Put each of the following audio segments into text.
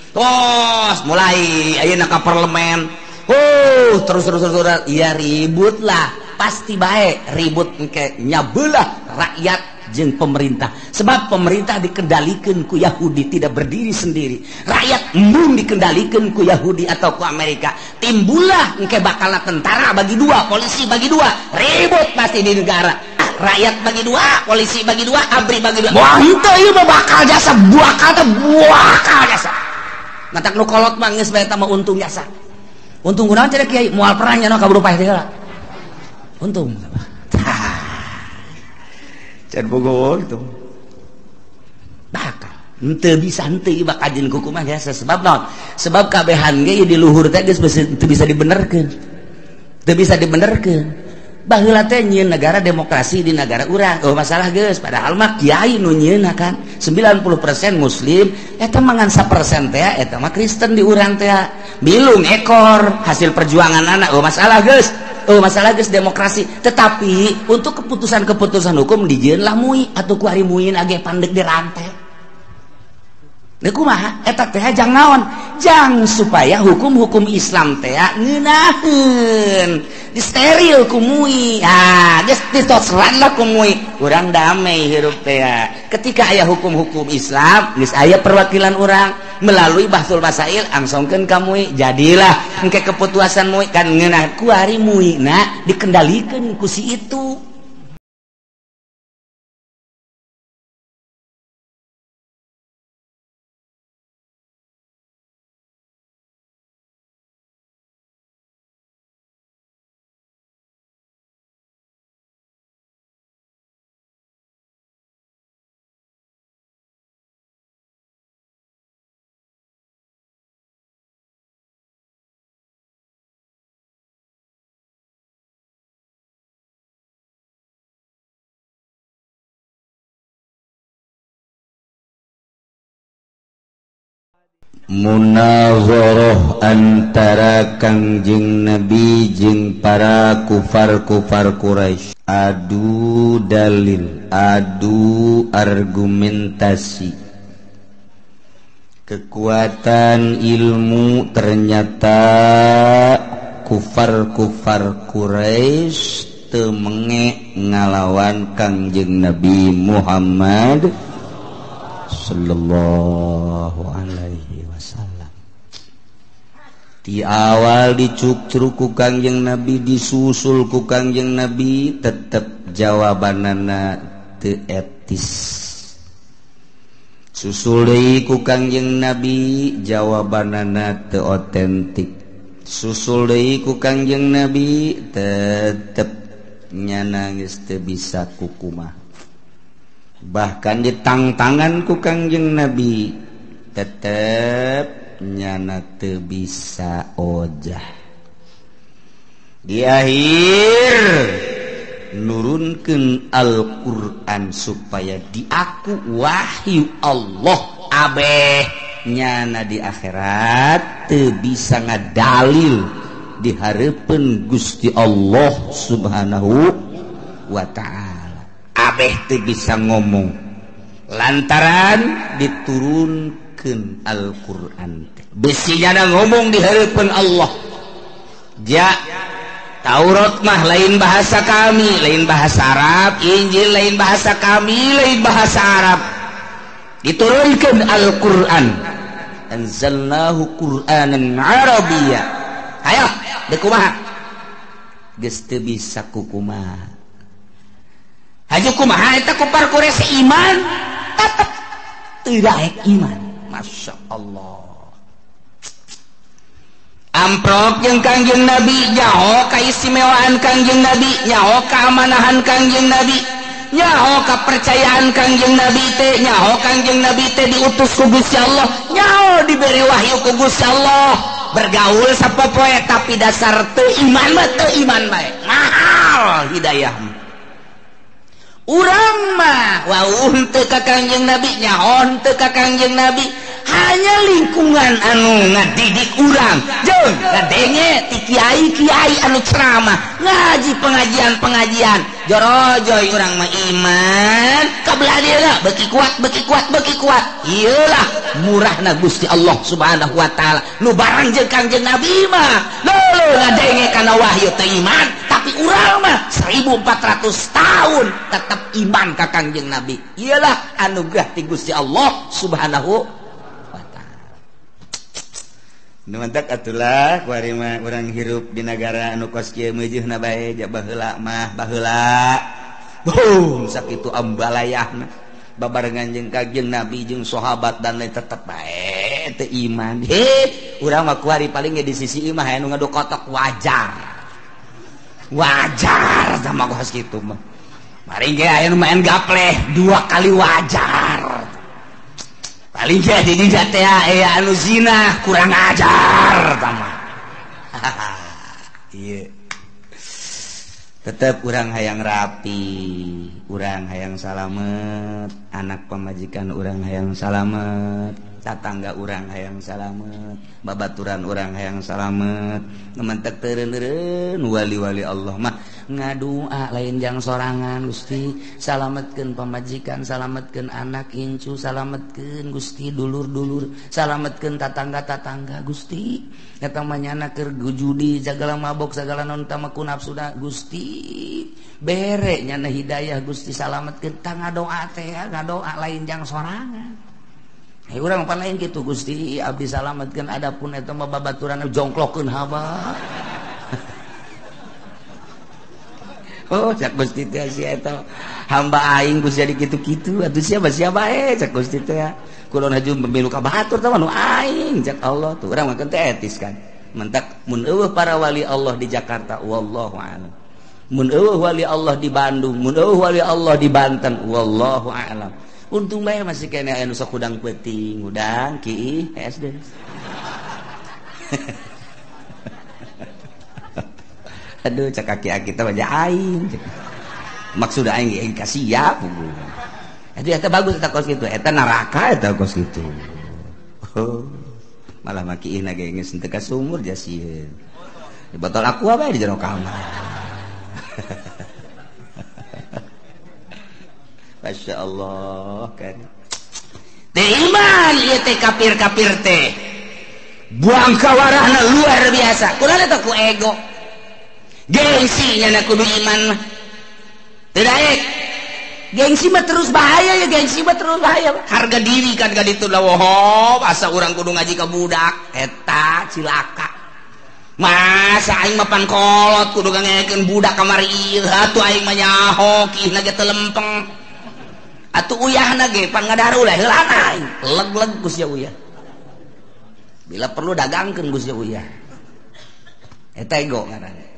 Tos mulai ayeuna ka parlemen. Terus iya ribut lah, pasti baik ribut engke nyabelah rakyat jeung pemerintah. Sebab pemerintah dikendalikan ku Yahudi, tidak berdiri sendiri. Rakyat embung dikendalikan ku Yahudi atau ku Amerika. Timbullah engke bakalna tentara bagi dua, polisi bagi dua, ribut pasti di negara. Rakyat bagi dua, polisi bagi dua, ABRI bagi dua. Wah, henteu ieu mah bakal jasa, bakal jasa. Matak nu kolot mah geus bae eta mah untung jasa. Untung kunaon cenah Kiai? Moal perang nya kaburu paeh teh heula. Untung. Can bogo itu. Bakal. Henteu bisa henteu bakal jeung kuku mah jasa sebab naon? Sebab kabehan ge di luhur teh geus teu bisa dibenerkeun. Teu bisa dibenerkeun. Baheula teh nyieun negara demokrasi di negara urang. Masalah geus padahal mah kiai nu nyieunna kan 90% muslim eta mangan 1% teh eta mah Kristen di urang teh. Bilung ekor hasil perjuangan anak. Masalah geus demokrasi. Tetapi untuk keputusan-keputusan hukum dijieun lah mui atuh ku ari muin age pandeg dirantai. Nah kumaha eta teh jang naon? Jang supaya hukum-hukum Islam teh ngeunaheun, disteril ku mui. Geus ditosran lah ku mui. Urang damai hirup teh. Ketika aya hukum-hukum Islam, geus aya perwakilan urang melalui bahsul masail angsongkeun ka mui. Jadilah engke keputusan mui kan ngeunah ku ari muina dikendalikeun ku si itu. Munazarah antara Kangjeng Nabi jeung para kufar-kufar Quraisy. Adu dalil, adu argumentasi. Kekuatan ilmu ternyata kufar-kufar Quraisy teu menge ngalawan Kangjeng Nabi Muhammad sallallahu alaihi wasallam. Di awal dicukcruk ku Kangjeng Nabi, disusul ku Kangjeng Nabi, tetep jawabanana teu etis. Susul deui ku Kangjeng Nabi, jawabanana teu otentik. Susul deui ku Kangjeng Nabi, tetep nyana geus teu bisa kukumah. Bahkan ditangtangan ku Kangjeng Nabi, tetep nyana teu bisa ojah. Di akhir nurunkeun Al-Qur'an supaya diaku wahyu Allah. Abeh nyana di akhirat teu bisa ngadalil di hareupeun Gusti Allah Subhanahu wa ta'ala. Abeh teu bisa ngomong lantaran diturunkeun Al-Qur'an. Besinya ngomong di hareupeun Allah. Taurat mah lain bahasa kami, lain bahasa Arab. Injil lain bahasa kami, lain bahasa Arab. Diturunkeun Al-Qur'an. Anzalnahu Qur'anan Arabiyya. Hayo, deuk kumaha? Geus teu bisa kukumaha. Haju kumaha eta kufar Quraisy iman tetep teu daek iman. Masya Allah. Amprok jeung Kangjeng Nabi, nyaho kaistimewaan Kangjeng Nabi, nyaho keamanahan Kangjeng Nabi, nyaho kepercayaan Kangjeng Nabi teh, nyaho Kangjeng Nabi teh diutus ku Gusti Allah, nyaho diberi wahyu ku Gusti Allah. Bergaul sapopoe tapi dasar teu iman mah teu iman bae. Mahal hidayah. Urang mah wauh teu ka Kangjeng Nabi, nyaho teu ka Kangjeng Nabi, hanya lingkungan anu ngadidik urang jeung ngadenge ti kiai-kiai anu ceramah ngaji pengajian jorojoy urang mah iman kabladina beki kuat iyalah murahna Gusti Allah Subhanahu wa taala nu barang jeung Kangjeng Nabi mah leuleung ngadenge kana wahyu teh iman tapi urang mah 1400 tahun tetap iman ka Kangjeng Nabi iyalah anugerah ti Gusti Allah Subhanahu numantak atulah kuari mah urang hirup di negara anu kos kieu meujeuna bae ja baheula mah baheula boom sakitu ambalayahna babarengan jeung Kangjeng Nabi jeung sahabat dan lain tetep bae teu iman urang mah kuari paling ge di sisi imah aya nu ngadokotok wajar sama kos kitu mah mari ge aya nu main gapleh 2 kali wajar paling jadi di teh aya anu zina kurang ajar tama iya tetep urang hayang rapi urang hayang salamet anak pamajikan urang hayang salamet tatangga urang hayang salamet babaturan urang hayang salamet nementek teureun wali-wali Allah mah ngadua lain jang sorangan Gusti salametkeun pamajikan salametkeun anak incu salametkeun Gusti dulur-dulur salametkeun tatangga-tatangga Gusti eta mah nyana keur judi jagala mabok sagala naon tama ku nafsuna Gusti bere nyana hidayah Gusti salametkeun tang ngadoa teh ngadoa lain jang sorangan urang pan lain kitu Gusti abdi salametkeun adapun eta mah babaturan jongklokkeun haba oh cak Gusti teh sia eta hamba aing Gusti jadi kitu-kitu atuh siapa cak Gusti teh kulon haju pemilu ka batur teh anu aing cak Allah tuh urang mah teh etis kan mentak mun eueuh para wali Allah di Jakarta wallahu a'lam mun eueuh wali Allah di Bandung mun eueuh wali Allah di Banten wallahu a'lam untung bae masih kene anu sok udang peuting udang ki SD aduh cak kaki kita baca aing maksud aing kasih siap itu eta bagus eta kos kitu eta neraka eta kos kitu oh, malah maki ina ge geus teu ka sumur jasieun di botol aqua bae di jero kamar Masya Allah kan teh iman ieu teh kafir-kafir teh buang kawarahna luar biasa kunaon eta ku ego gengsi nya kudu iman mah teu daek gengsi mah terus bahaya ya gengsi mah terus bahaya harga diri kan ka ditu lah woh asa urang kudu ngaji ka budak eta cilaka masa aing mah pan kolot kudu ngangekeun budak kamari ieu atuh aing mah nyaho kihna ge teu lempeng atuh uyahna ge pan ngadaru lah heulana aing leg-leg ku sia uyah bila perlu dagangkeun ku sia uyah eta ego ngaranna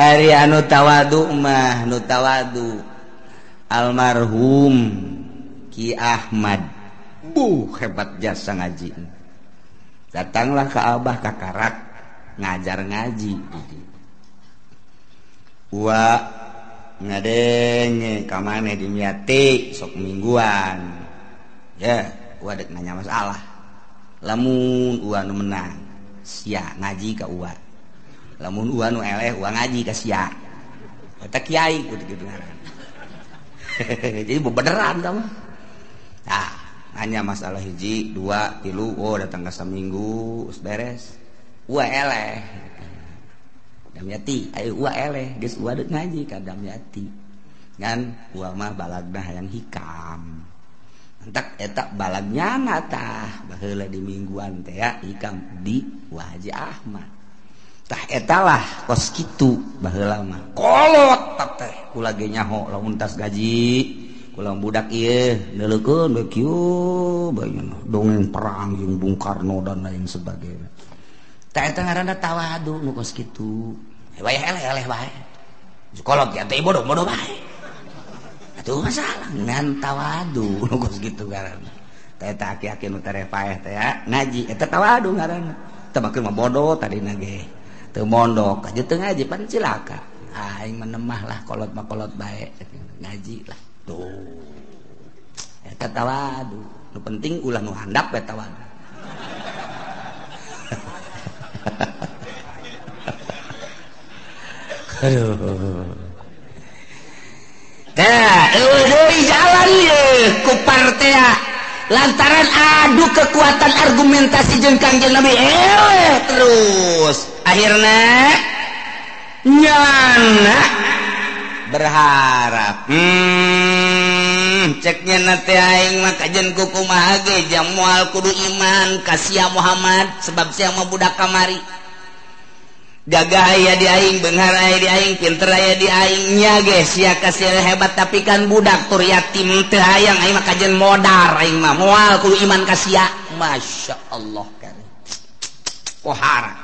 ari anu tawadu mah nu tawadu almarhum Ki Ahmad hebat jasa ngaji datanglah ke abah kakarak ngajar ngaji wa ngadenge ka maneh dimiati sok mingguan ya wa dek nanya masalah lamun wa nu menang sia ngaji ka uwa lamun uwa nu eleh uwa ngaji ka sia eta kiai kitu ngaran jadi bebeneran tah nah hanya masalah hiji 2 3 oh datang ka saminggu geus beres uwa eleh damyati aya uwa eleh geus uwa deuk ngaji ka damyati ngan uwa mah balagna hayang hikam entak eta balagnya tah baheula di mingguan teh ya hikam di Haji Ahmad tah eta lah kos kitu baheula mah kolot teh kula ge nyaho lamun tas gaji kula budak ieu neuleukeun bae kieu baeuna dongeng perang jeung Bung Karno dan lain sebagainya tah eta ngaranna tawadu nu kos kitu wae eleh wae kolot ya teh bodoh-bodoh bae itu masalah ngan tawadu nugus gitu ngaranna teh eta aki-aki nu terepaeh teh ya ngaji eta tawadu ngaranna teu makeun mah bodoh tadina ge teu mondok aja teu ngaji pan cilaka aing menemah lah kolot mah kolot bae ngaji lah tuh tawadu nu penting ulah nu handap we tawadu aduh euy jalan ye ku partea lantaran adu kekuatan argumentasi jeung Kangjeng Nabi terus akhirna nyana berharap ceknya nate aing mah kajen kumaha ge jang moal kudu iman ka sia Muhammad sebab sia mah budak kamari gagah aya di aing beunghar aya di aing pinter aya di aing nya ge sia ka sia hebat tapi kan budak tur yatim teu hayang aing mah kajen modar aing mah moal kudu iman ka sia masyaallah kan pohara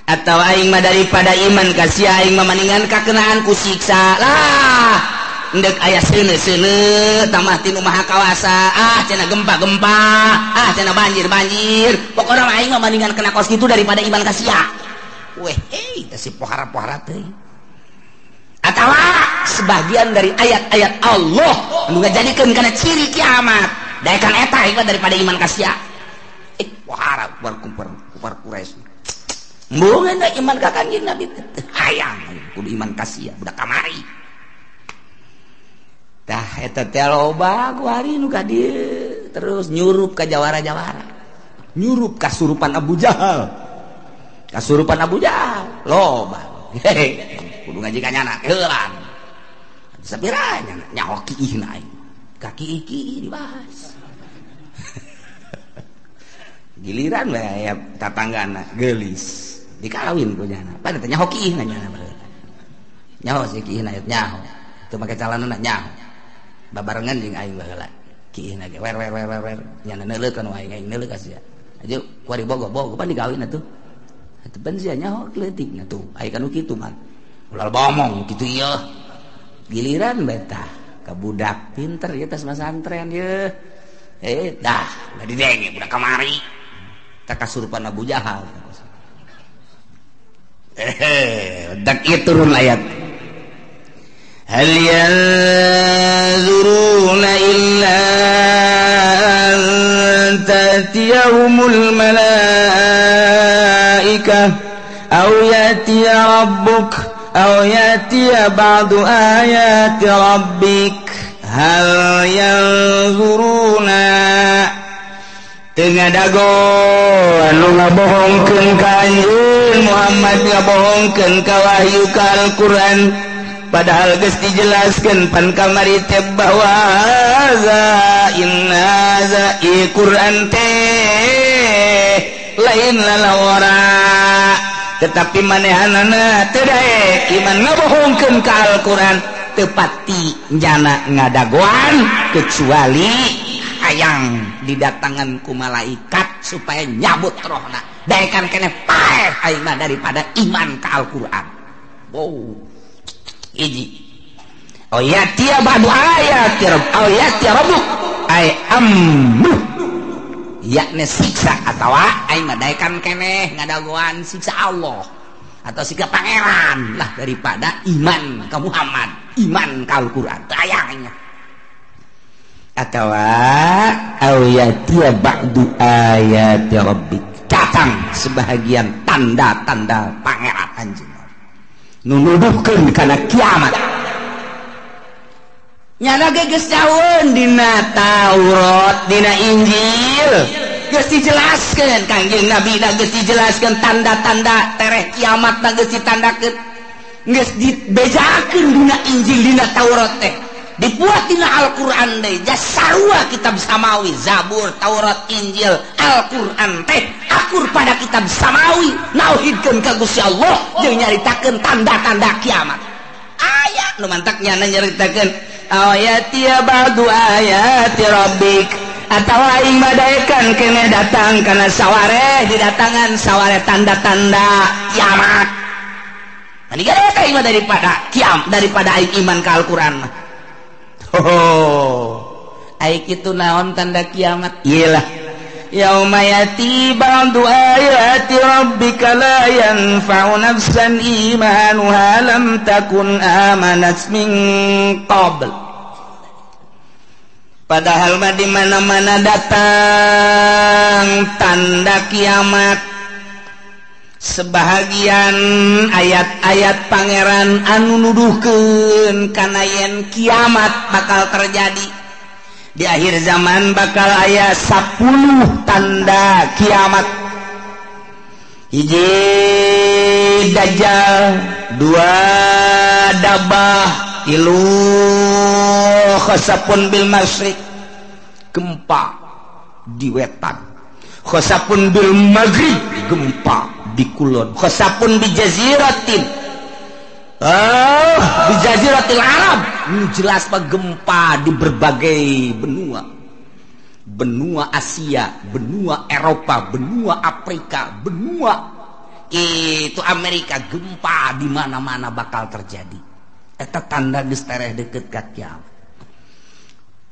atau aing mah daripada iman ka sia aing mah mendingan kakenaan ku siksa lah endek aya seuneu-seuneu tamah tinu maha kawasa cenah gempa-gempa cenah banjir pokona mah aing mah mendingan kena kos kitu daripada iman ka sia weh si pohara-pohara teh atawa sebagian dari ayat-ayat Allah anu ngajadikeun kana ciri kiamat daekan eta ieu daripada iman ka sia pohara kupar Quraisy mboga da iman ka Kangjeng Nabi teh hayang kudu iman ka sia budak kamari tah eta teh loba ku hari nu ka dieu terus nyurup ka jawara-jawara nyurup kasurupan Abu Jahal loba kudu ngaji ka nyana heulan sabiranya nyaho kiihna kaki iki dibahas giliran we aya tatanggana geulis dikawin ku nyana pada teh nyaho kiihna nyana nyaho si kiihna nyaho teu make calanana nyaho babarengan jeung aing baheula kiihna ge wer nyana neuleukeun wae aing neuleuh ka sia aja kuari bogo pan dikawin atuh tepan sia nyaho kleutikna tuh aya kanu kitu mah ulah bomong kitu ieu giliran betah ka budak pinter ieu tos masantren ieu dah udah didenge budak kamari tak kasurupan Abu Jahal dak ieu turun ayat hal yanzuruna illa an tatiyahumul malaikah aw yatiya rabbuk aw yatiya ba'du ayati rabbik hal yanzuruna tengah dago anu ngabohongkeun ka anjeun Muhammad ngabohongkeun ka wahyu ka Al-Qur'an padahal geus dijelaskeun pan kamari teh bahwa inna za Qur'an teh lain lalawara tetapi manehanana teu daek iman ngabohongkeun ka Al-Qur'an teu pati njana ngadagoan kecuali hayang didatangan ku malaikat supaya nyabut rohna daekan keneh paeh aing mah daripada iman ka Al-Qur'an wow iji ayatia ba'du ayati rabbuk ay amru yakni siksa atawa aing mah daekan keneh ngadagoan siksa Allah atau siksa pangeran lah daripada iman ka Muhammad iman ka Al-Qur'an tayangnya atawa ayatia ba'du ayati rabbik datang sebahagian tanda-tanda pangeran anjeun nunuduhkeun kana kiamat nyana ge geus daun dina Taurat dina Injil geus dijelaskeun Kangjeng Nabi da geus dijelaskeun tanda-tanda tereh kiamat da geus ditandakeun geus dibejakeun dina Injil dina Taurat teh dibuat dina Al-Qur'an deui jasarua kitab samawi Zabur Taurat Injil Al-Qur'an teh akur pada kitab samawi nauhidkeun ka Gusti Allah jeung nyaritakeun tanda-tanda kiamat aya nu mantaknya nyaritakeun ayati ba'du ayati rabbik atawa aing madaekan keneh datang kana sawareh didatangan sawareh tanda-tanda kiamat ani gara aing mah daripada aing iman ka Al-Qur'an mah aing kitu naon tanda kiamat iyalah yauma yati ba'du ayati rabbika la yanfa'u nafsan imanuha lam takun amanat min qabl padahal mah di mana-mana datang tanda kiamat. Sebahagian ayat-ayat pangeran anu nuduhkeun kana yen kiamat bakal terjadi. Di akhir zaman bakal aya 10 tanda kiamat. Hiji dajjal, 2 dabah, 3 khasapun bil masyriq, gempa di wetan. Khasapun bil maghrib, gempa di kulon. Khasapun bi jaziratin, bi jaziratil Arab. Ini jelas pak gempa di berbagai benua. Benua Asia, benua Eropa, benua Afrika, benua itu Amerika, gempa di mana-mana bakal terjadi. Eta tanda geus tereh deukeut ka kiamat.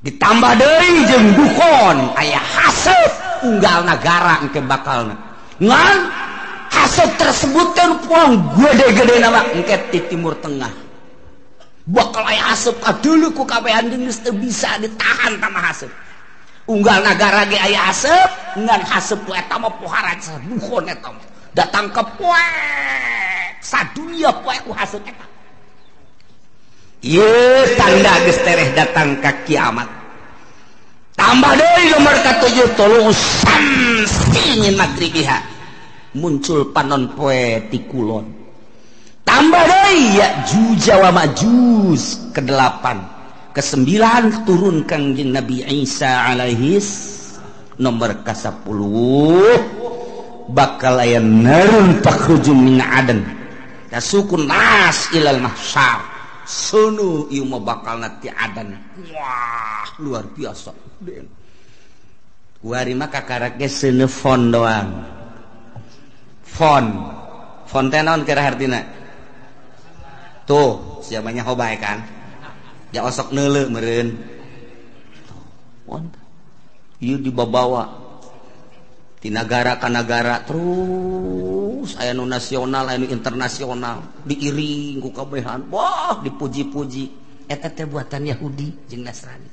Ditambah deui jeung dukon aya haseup unggal nagara engke bakalna. Ngan haseup tersebut kan puang gede-gede nama engke di Timur Tengah. Bakal aya haseup kadeuleu ku kabehan geus teu bisa ditahan tama haseup. Unggal nagara ge aya haseup, ngan haseup eta mah poharan dukon eta mah. Datang ke poek sadunia poek ku haseup eta. Ieu tanda geus tereh datang ka kiamat. Tambah deui nomor ka-7 tuluy samsi min magribiha. Muncul panon poe ti kulon. Tambah deui Ya'juj wa Ma'juj ke-8. Ke-9 turun Kangjeng Nabi Isa alaihis nomor ka-10 bakal aya narun takhruju min adan tasukun nas ilal mahsyar. Sono ieu mah bakal nanti adan. Wah, luar biasa. Kuari mah kakarake seuneu fon doang. Fon teh naon kira hartina? Tuh, siapanya hobay kan? Ya osok neuleu meureun. Fon. Ieu dibawa ti negara ka negara terus aya nu nasional aya nu internasional diiring ku kabehan. Wah, dipuji-puji. Eta teh buatan Yahudi jeung Nasrani.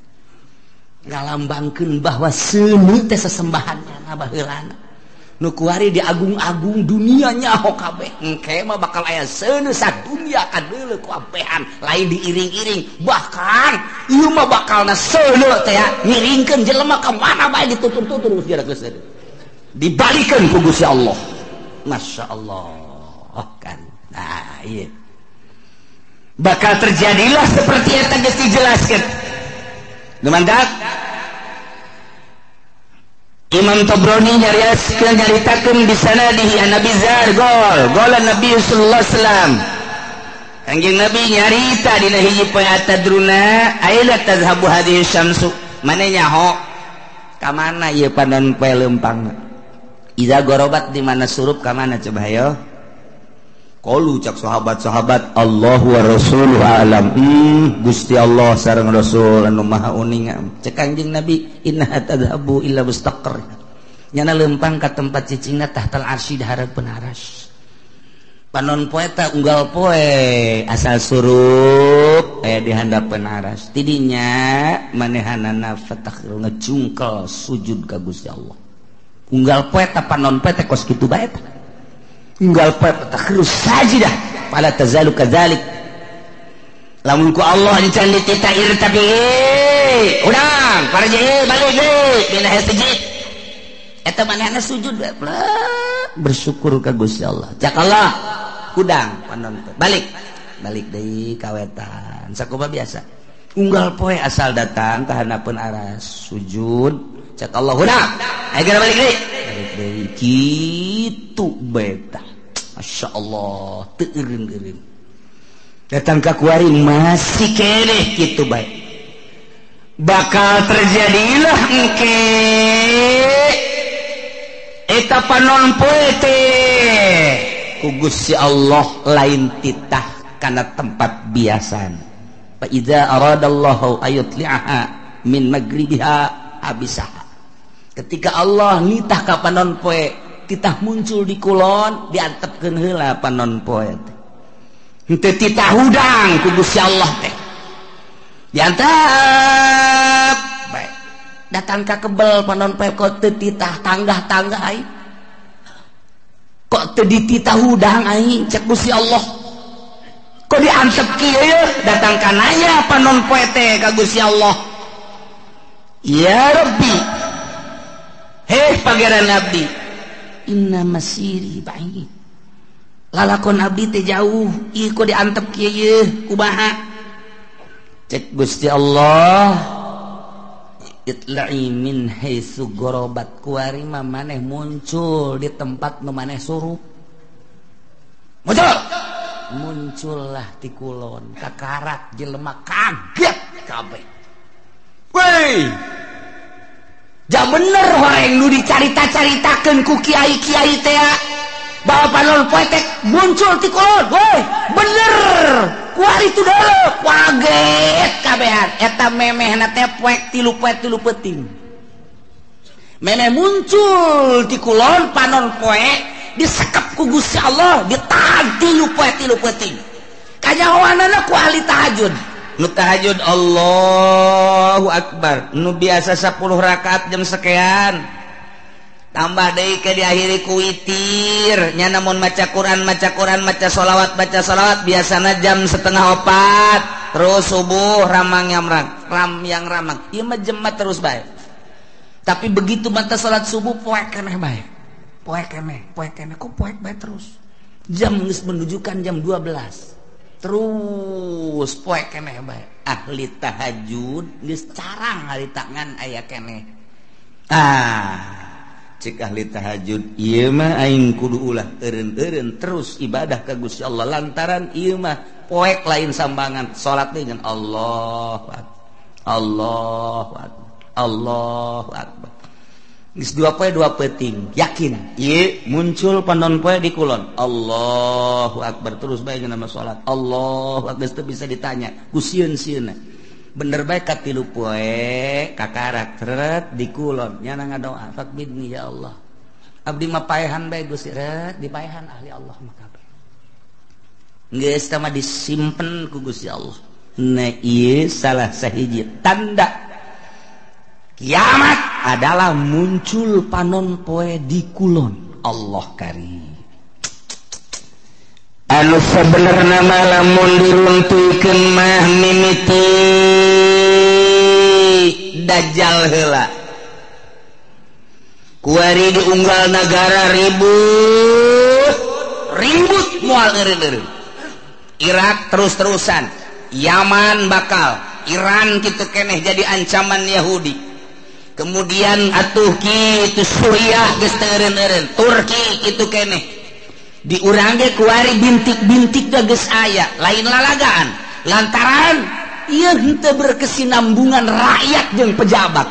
Ngalambangkeun bahwa seuneu teh sesembahanna baheulana. Nu kuari diagung-agung dunia nyaho kabeh. Engke mah bakal aya seuneu sadunya kadeuleu ku kabehan lain diiring-iring. Bahkan ieu mah bakalna seuneu teh ngiringkeun jelema ka mana bae ditutur-tutur terus geus dibalikeun ku Gusti Allah. Masya Allah kan. Nah iya bakal terjadilah seperti yang tadi dijelaskan. Lumandak Imam Tabrani nyaritakeun di sana di Nabi Zar gol Nabi sallallahu alaihi wasallam. Kangjeng Nabi nyarita dina hiji poe atadruna aila tazhabu hadhihi syamsu. Mane nyaho ka mana ieu panon poe leumpangna? Iza gorobat di mana surup ka mana coba ayo? Qalu cak sahabat-sahabat Allahu wa rasuluhu alam. Gusti Allah sareng Rasul anu maha uning. Cek Kangjeng Nabi inna tadhabu illa mustaqar. Nyana leumpang ka tempat cicingna tahtal arsy dihareupeun aras. Panon poe ta unggal poe asal surup di handapeun aras. Tidinya manehanana fatakhir ngejungkel sujud ka Gusti Allah. Unggal poe ta panon poe teh kos kitu bae ta. Unggal poe fatakhir sajidah fala tazalu kadzalik. Lamun ku Allah encan dititair tapi urang parje balik deui dina sujud. Eta manehna sujud bersyukur ka Gusti Allah. Cak Allah kudang panon poe. Balik deui ka wetan. Sakumaha biasa. Unggal poe asal datang ka handapeun aras sujud. Cak Allah huna ayeuna balik deui kitu beta. Masya Allah teu eureun-eureun datang ka kuari masih keneh kitu bae bakal terjadilah engke eta panon poe teh ku Gusti Allah lain titah kana tempat biasana. Fa idza aradallahu ayutli'aha min magribiha abisaha. Ketika Allah nitah ka panon poe titah muncul di kulon diantepkeun heula panon poe teh. Henteu titah hudang ku Gusti Allah teh. Diantep bae. datang ka kebel panon poe kok teu titah tangga-tangga ai kok teu dititah hudang ai cek Gusti Allah kok diantep kieu datang ka nanya panon poe teh ka Gusti Allah ya Rabbi heh pangeran abdi inna masiri ba'id lalakon abdi teh jauh ieu kok diantep kieu kumaha cek Gusti Allah itla'i min haitsu gorobat kuari maneh muncul di tempat nu maneh surup muncullah ti kulon kakarak jelema kaget kabeh weh ja bener horeng nu dicarita-caritakeun ku kiai-kiai teh bahwa panon poe teh muncul ti kulon weh bener kuari itu dulu kaget kabehan eta memehna teh poek tilu peuting memeh muncul di kulon panon poe disekep ku Gusti Allah ditahan tilu peuting kanyawanana ku ahli tahajud nu tahajud Allahu Akbar nu biasa 10 rakaat jam sekian tambah deui ke diakhiri ku witir nya namun maca Quran maca sholawat biasana jam 3:30 terus subuh ramang yang ramang ieu mah jemaat terus bae tapi begitu mata salat subuh poek keneh bae poek keneh kok poek bae terus jam geus menunjukkan jam 12 terus poek keneh bae ahli tahajud geus carang hari tangan aya keneh cik ahli tahajud ieu mah aing kudu ulah eureun-eureun terus ibadah ka Gusti Allah lantaran ieu mah poek lain sambangan salat dengan Allahu Akbar Allahu Akbar Allahu Akbar geus dua poe dua peuting yakin ieu muncul panon poe di kulon Allahu Akbar terus bae nama salat Allahu Akbar teu bisa ditanya ku sieun-sieunna bener baik katilu poe kakarak teret di kulon nya ngadoa fakbidni ya Allah abdi mah paehan bae Gusti ret dipaehan ahli Allah mah kabeh geus tah mah disimpen ku Gusti Allah nah ieu salah sahiji tanda kiamat adalah muncul panon poe di kulon Allah karim anu sebenarnya mah lamun diruntuikeun mah mimiti dajjal heula kuari diunggal negara ribut moal eureun-eureun Irak terus-terusan Yaman bakal Iran kitu keneh jadi ancaman Yahudi kemudian atuh kitu Suriah geus teu eureun-eureun Turki kitu keneh diurang ge kuari bintik-bintik geus aya lain lalagaan lantaran ieu henteu berkesinambungan rakyat jeung pejabat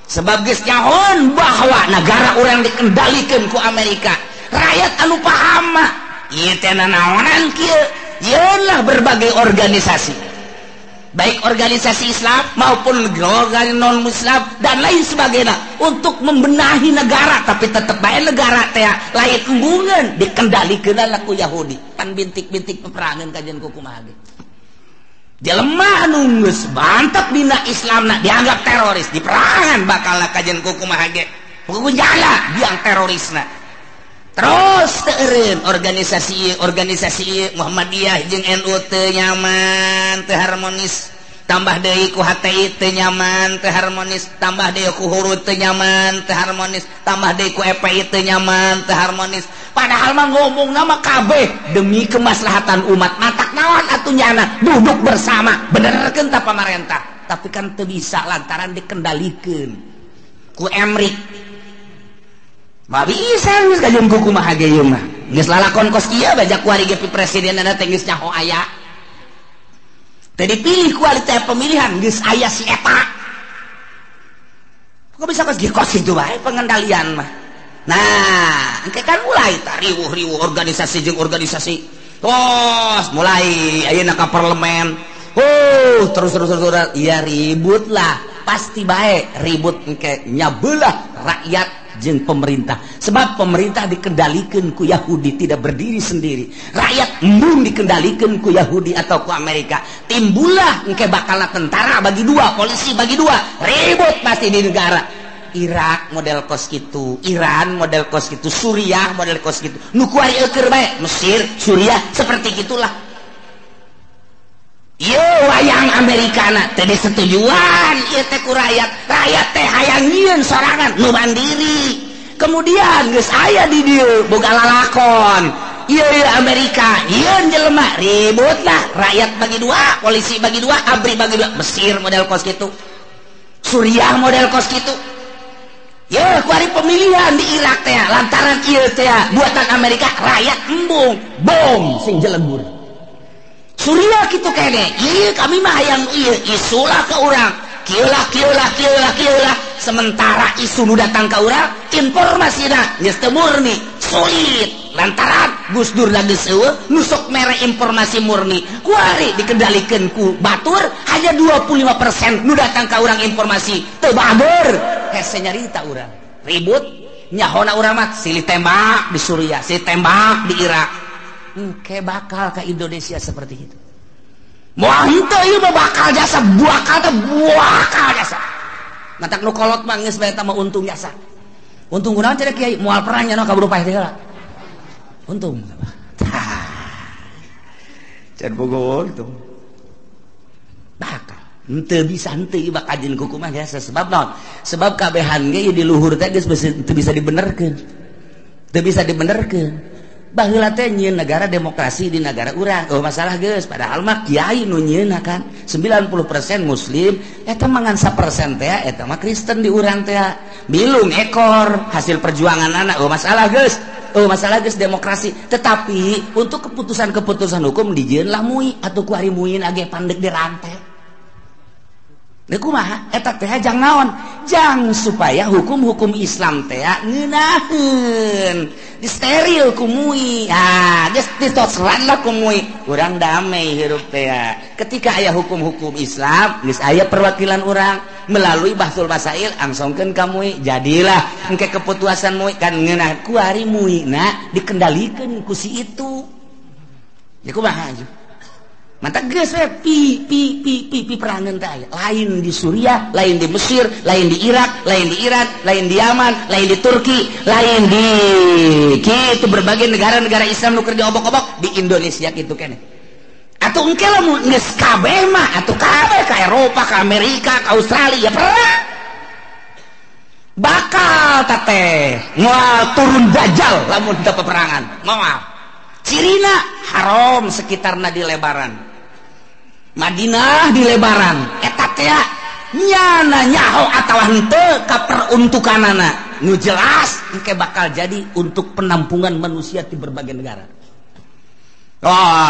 sebab geus nyahoan bahwa negara urang dikendalikeun ku Amerika rakyat anu paham mah ieu teh naonan kieu yeunlah berbagai organisasi baik organisasi Islam maupun organisasi non-Islam dan lain sebagainya untuk membenahi negara tapi tetap bae negara teh lain embungeun dikendalikeun ku Yahudi kan bintik-bintik peperangan kajian kumaha ge jelema anu geus mantep dina Islamna dianggap teroris diperangan bakalna kajian kumaha ge pokoknya jala biang terorisna terus teureun organisasi Muhammadiyah jeung NU teu nyaman teu harmonis tambah deui ku HTI teu nyaman teu harmonis tambah deui ku Hurut teu nyaman teu harmonis tambah deui ku EPI teu nyaman teu harmonis padahal mah ngomongna mah kabeh demi kemaslahatan umat matak naon atuh nyana duduk bersama benerkeun ta pamarentah tapi kan teu bisa lantaran dikendalikeun ku Emrik mah bisa geus kajian kumaha ge ieu mah geus lalakon kos kieu bajak kuari ge presidenna teh geus nyaho aya teh dipilih ku ari teh pemilihan geus aya si eta kok bisa kos itu bae pengendalian mah nah engke kan mulai tah riweuh organisasi jeung organisasi terus mulai ayeuna ka parlemen terus iya ribut lah pasti bae ribut engke nyabelah rakyat jeung pemerintah. Sebab pemerintah dikendalikan ku Yahudi, tidak berdiri sendiri. Rakyat embung dikendalikan ku Yahudi atau ku Amerika. Timbullah engke bakalna tentara bagi dua, polisi bagi dua, ribut pasti di negara. Irak model kos gitu, Iran model kos gitu, Suriah model kos gitu. Nu kuari eukeur bae, Mesir, Suriah seperti gitulah. Ieu wayang Amerikana teh disetujuan ieu teh ku rakyat. Rakyat teh hayang nyieun sorangan nu mandiri. Kemudian geus aya di dieu boga lalakon. Ieu Amerika, nyieun jelema, ributlah. Rakyat bagi dua, polisi bagi dua, ABRI bagi dua. Mesir model kos gitu. Suriah model kos gitu. Ya, kuari pemilihan di Irak teh lantaran ieu teh buatan Amerika, rakyat embung, bom sing jelebur. Suriah kitu kene, ieu kami mah hayang ieu isulah ke urang. Kieulah. Sementara isu nu datang ka urang, informasina geus teu murni, sulit. Lantaran Gus Dur geus eueuh, nu sok mere informasi murni. Kuari dikendalikeun ku batur, hanya 25% nu datang ka urang informasi teu baber. Hese nyarita urang. Ribut nyahona urang mah silih tembak di Suriah, silih tembak di Irak. Engke bakal ke Indonesia seperti itu. Moal henteu ieu mah bakal jasa, buakal jasa. Matak nu kolot mah geus bae eta mah untung jasa. Untung kunaon cenah Kiai? Moal perang nya ka berupa teh heula. Untung. Can bogo untung. Bakal henteu bisa henteu bakal jeung kumaha jasa sebab naon? Sebab kabehan ge di luhur teh geus teu bisa dibenerkeun. Teu bisa dibenerkeun. Baheula teh nyieun negara demokrasi di negara urang. Oh masalah geus padahal mah kiai nu nyieunna kan 90% muslim, eta mangan 1% teh eta mah Kristen di urang teh. Bilung ekor hasil perjuangan anak. Oh masalah geus. Oh masalah geus demokrasi. Tetapi untuk keputusan-keputusan hukum dijieun lah mui atuh ku ari muin age pandeg di rantai. Nah kumaha eta teh jang naon? Jang supaya hukum-hukum Islam teh ngeunaheun, disteril ku mui. Ah, geus ditosran lah ku mui. Urang damai hirup teh. Ketika aya hukum-hukum Islam, geus aya perwakilan urang melalui Bahsul Masail angsongkeun ka mui. Jadilah engke keputusan mui kan ngeunah ku ari muina dikendalikeun ku si itu. Ya kumaha atuh? Mantap geus we perangan teh lain di Suriah, lain di Mesir, lain di Irak, lain di Iran, lain di Yaman, lain di Turki, lain di kitu berbagai negara-negara Islam nu keur diobok-obok di Indonesia kitu kene. Atuh engke lamun geus kabeh mah atuh kabeh ka Eropa, ka Amerika, ka Australia perang. Bakal teh moal turun dajjal lamun teu peperangan. Moal. Cirina haram sekitarna di lebaran. Madinah di lebaran eta teh nyana nyaho atawa henteu ka peruntukanana nu jelas engke bakal jadi untuk penampungan manusia di berbagai negara.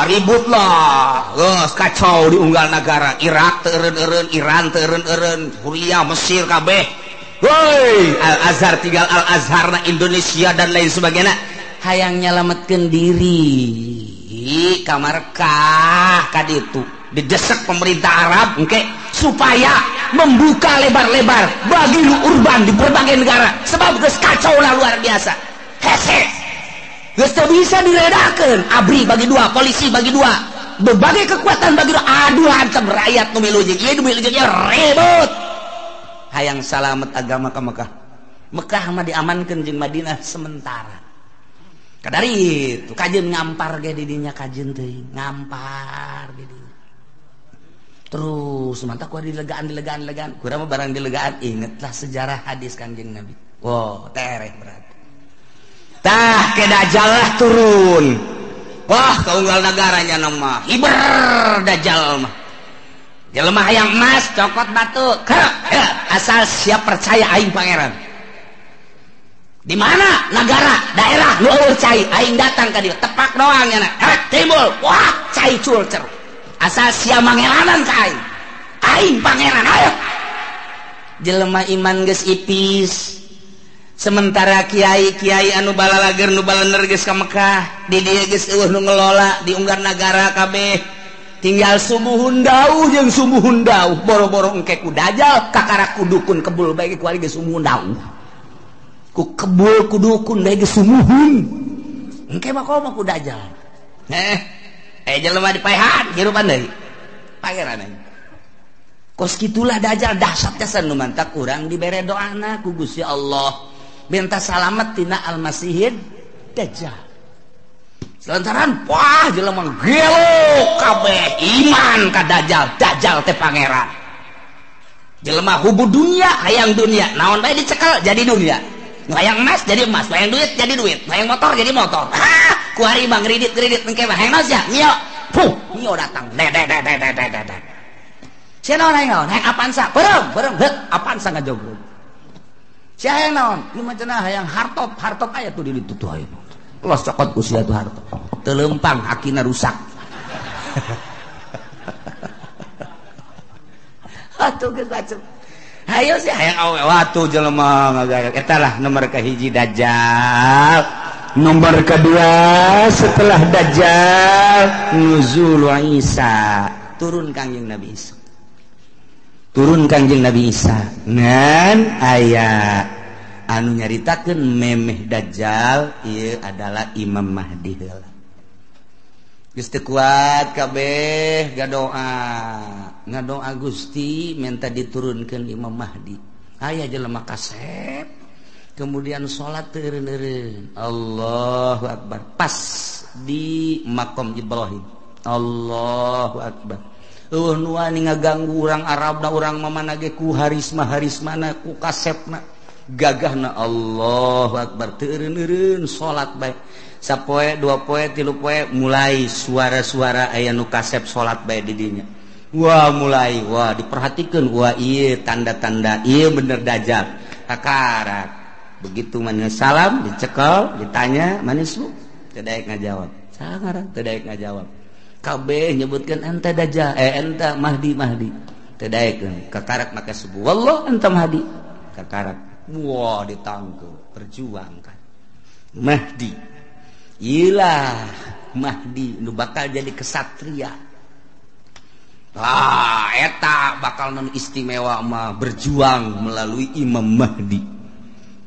Ribut lah, geus kacau di unggal negara. Irak teu eureun-eureun, Iran teu eureun-eureun, Suriah, Mesir kabeh. Woi, Al-Azhar tinggal Al-Azharna Indonesia dan lain sebagainya. Hayang nyalametkeun diri ka Markah ka ditu. Didesak pemerintah Arab engke supaya membuka lebar-lebar bagi urban di berbagai negara sebab geus kacau lah luar biasa. Hese geus teu bisa diredakeun. ABRI bagi dua, polisi bagi dua, berbagai kekuatan bagi dua. Aduh hantem rakyat nu milu jeung ieu nu milu jeung ribut. Hayang salamet agama ka Mekah. Mekah mah diamankeun jeung Madinah sementara. Kadari itu kajeun ngampar ge di dinya kajeun teuing, ngampar di dinya. Terus mantap ku dilegaan kurang barang dilegaan ingetlah sejarah hadis Kanjeng Nabi. Wow tereh berarti tah ke dajjal lah turun. Wah kaunggal negaranya nama hiber dajjal mah jelema hayang emas cokot batu asal siap percaya aing pangeran. Di mana negara daerah lu cai aing datang ka dieu tepak doang nya timbul wah cai culcer asal sia mangelanan ka aing pangeran ayo. Jelema iman geus ipis sementara kiai-kiai anu balalager nu balener geus ka Mekah di dieu geus eueuh nu ngelola di unggar nagara kabeh tinggal sumuhun dauh jeung sumuhun dauh boro-boro engke ku dajal kakara ku dukun kebul bae ku ari geus sumuhun dauh ku kebul ku dukun bae geus sumuhun engke mah komo ku dajal jelema dipaehan hirupan deui pangeran kos kitulah dajal dahsyatnya sanu mantak urang dibere doana ku Gusti Allah minta salamet tina al-masihid dajjal selantaran wah jelema gelo kabeh iman ka dajjal teh pangeran jelema hubud dunia hayang dunia naon bae dicekel jadi dunia hayang emas jadi emas hayang duit jadi duit hayang motor jadi motor ku hari bang kredit engke mah hayang naon ya mio datang sia naon hayang Avanza berem Avanza ngajogrog sia hayang naon ieu mah cenah hayang hartop aya tuh di ditu tuh aya los cokot ku sia tuh hartop teu leumpang akina rusak atuh geus bacem hayo sih hayang awe watu jelema ngagayok eta lah nomor kahiji dajjal nomor kedua setelah dajjal nuzul Isa turun kangjeng Nabi Isa ngan aya anu nyaritakeun memeh dajjal ieu adalah Imam Mahdi heula geus teu kuat kabeh ngadoa Gusti minta diturunkeun Imam Mahdi aya jelema kasep kemudian salat teureun-eureun Allahu Akbar pas di makom Ibrahim Allahu Akbar nu wani ngaganggu urang Arabna urang mamana ge ku harismana ku kasepna gagahna Allahu Akbar teureun-eureun salat bae sapoe dua poe tilu poe mulai suara-suara aya nu kasep salat bae di dinya mulai diperhatikeun ieu tanda-tanda ieu bener dajjal kakarak begitu mana salam dicekel ditanya manis bu teu daek ngajawab sangaran teu daek ngajawab kabeh nyebutkeun ente dajjal ente Mahdi teu daek kakarak make subuh wallah ente Mahdi kakarak ditangkeu perjuangkan Mahdi ilah Mahdi nu bakal jadi kesatria eta bakal non istimewa mah berjuang melalui Imam Mahdi